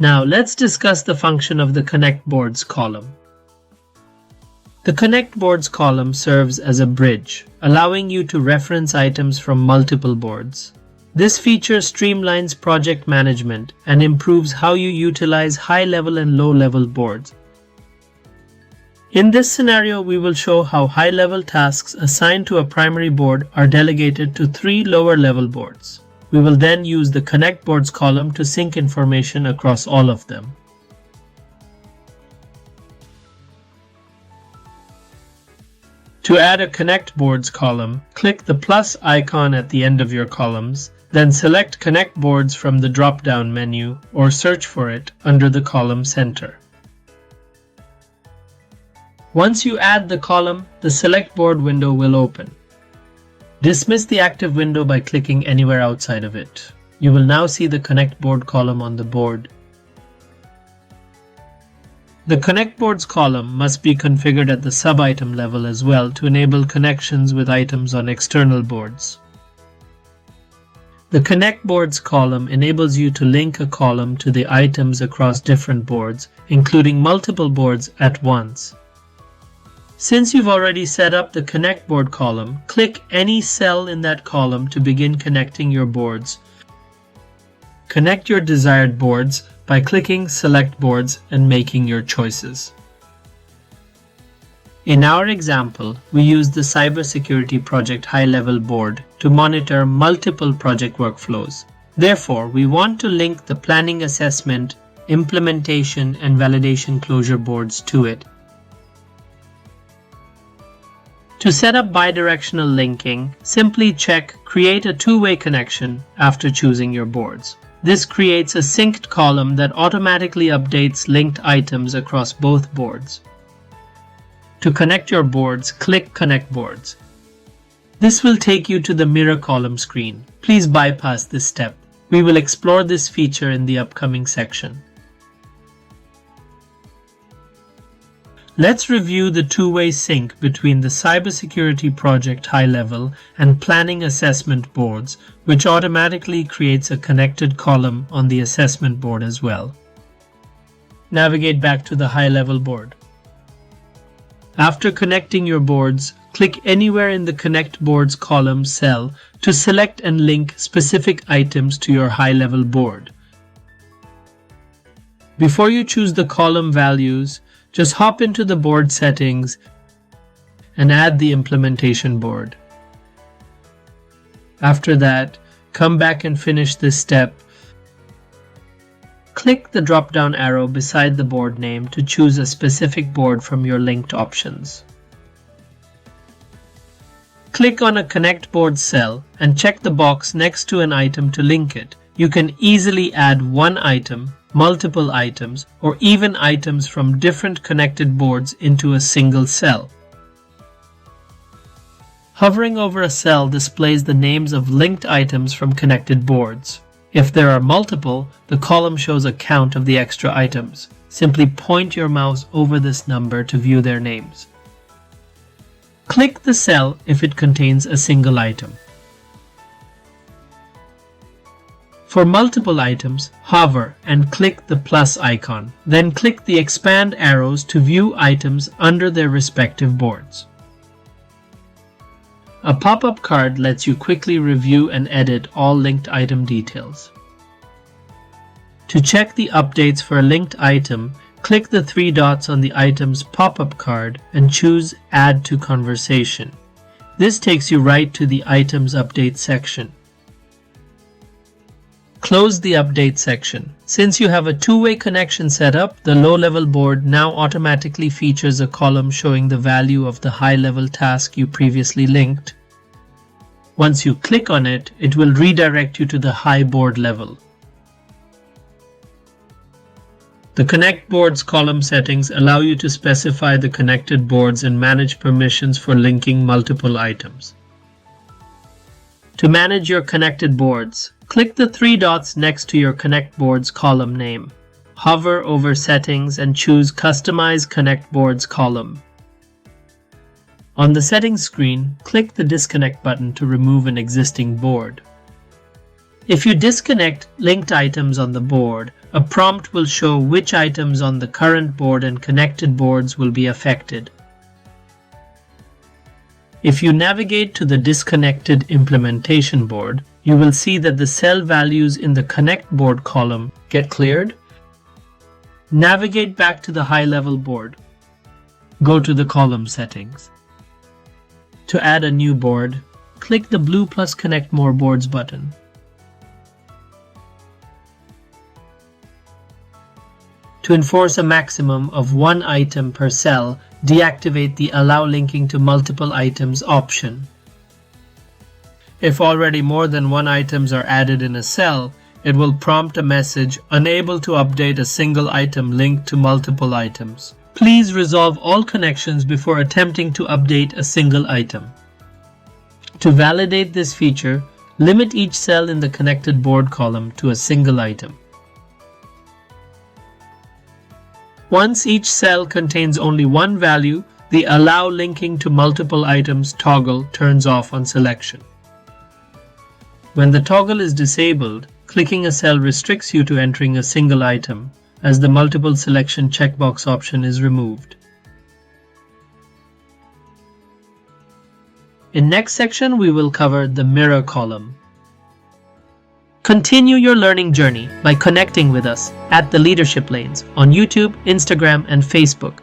Now let's discuss the function of the Connect Boards column. The Connect Boards column serves as a bridge, allowing you to reference items from multiple boards. This feature streamlines project management and improves how you utilize high-level and low-level boards. In this scenario, we will show how high-level tasks assigned to a primary board are delegated to 3 lower-level boards. We will then use the Connect Boards column to sync information across all of them. To add a Connect Boards column, click the plus icon at the end of your columns, then select Connect Boards from the drop-down menu or search for it under the column center. Once you add the column, the Select Board window will open. Dismiss the active window by clicking anywhere outside of it. You will now see the Connect Board column on the board. The Connect Boards column must be configured at the sub-item level as well to enable connections with items on external boards. The Connect Boards column enables you to link a column to the items across different boards, including multiple boards at once. Since you've already set up the Connect Board column, click any cell in that column to begin connecting your boards. Connect your desired boards by clicking Select Boards and making your choices. In our example, we used the Cybersecurity Project High-Level Board to monitor multiple project workflows. Therefore, we want to link the Planning Assessment, Implementation, and Validation Closure boards to it. To set up bidirectional linking, simply check Create a two-way connection after choosing your boards. This creates a synced column that automatically updates linked items across both boards. To connect your boards, click Connect Boards. This will take you to the mirror column screen. Please bypass this step. We will explore this feature in the upcoming section. Let's review the two-way sync between the Cybersecurity Project High-Level and Planning Assessment boards, which automatically creates a connected column on the assessment board as well. Navigate back to the High-Level board. After connecting your boards, click anywhere in the Connect Boards column cell to select and link specific items to your high-level board. Before you choose the column values, just hop into the board settings and add the implementation board. After that, come back and finish this step. Click the drop-down arrow beside the board name to choose a specific board from your linked options. Click on a Connect Board cell and check the box next to an item to link it. You can easily add one item, multiple items, or even items from different connected boards into a single cell. Hovering over a cell displays the names of linked items from connected boards. If there are multiple, the column shows a count of the extra items. Simply point your mouse over this number to view their names. Click the cell if it contains a single item. For multiple items, hover and click the plus icon. Then click the expand arrows to view items under their respective boards. A pop-up card lets you quickly review and edit all linked item details. To check the updates for a linked item, click the 3 dots on the item's pop-up card and choose Add to Conversation. This takes you right to the Items Update section. Close the Update section. Since you have a two-way connection set up, the low-level board now automatically features a column showing the value of the high-level task you previously linked. Once you click on it, it will redirect you to the high board level. The Connect Boards column settings allow you to specify the connected boards and manage permissions for linking multiple items. To manage your connected boards, click the 3 dots next to your Connect Boards column name. Hover over Settings and choose Customize Connect Boards column. On the settings screen, click the Disconnect button to remove an existing board. If you disconnect linked items on the board, a prompt will show which items on the current board and connected boards will be affected. If you navigate to the disconnected implementation board, you will see that the cell values in the Connect board column get cleared. Navigate back to the high-level board. Go to the column settings. To add a new board, click the blue plus Connect More Boards button. To enforce a maximum of one item per cell, deactivate the Allow Linking to Multiple Items option. If already more than one items are added in a cell, it will prompt a message unable to update a single item linked to multiple items. Please resolve all connections before attempting to update a single item. To validate this feature, limit each cell in the connected board column to a single item. Once each cell contains only one value, the Allow Linking to Multiple Items toggle turns off on selection. When the toggle is disabled, clicking a cell restricts you to entering a single item, as the multiple selection checkbox option is removed. In next section, we will cover the Mirror column. Continue your learning journey by connecting with us at the Leadership Lanes on YouTube, Instagram, and Facebook.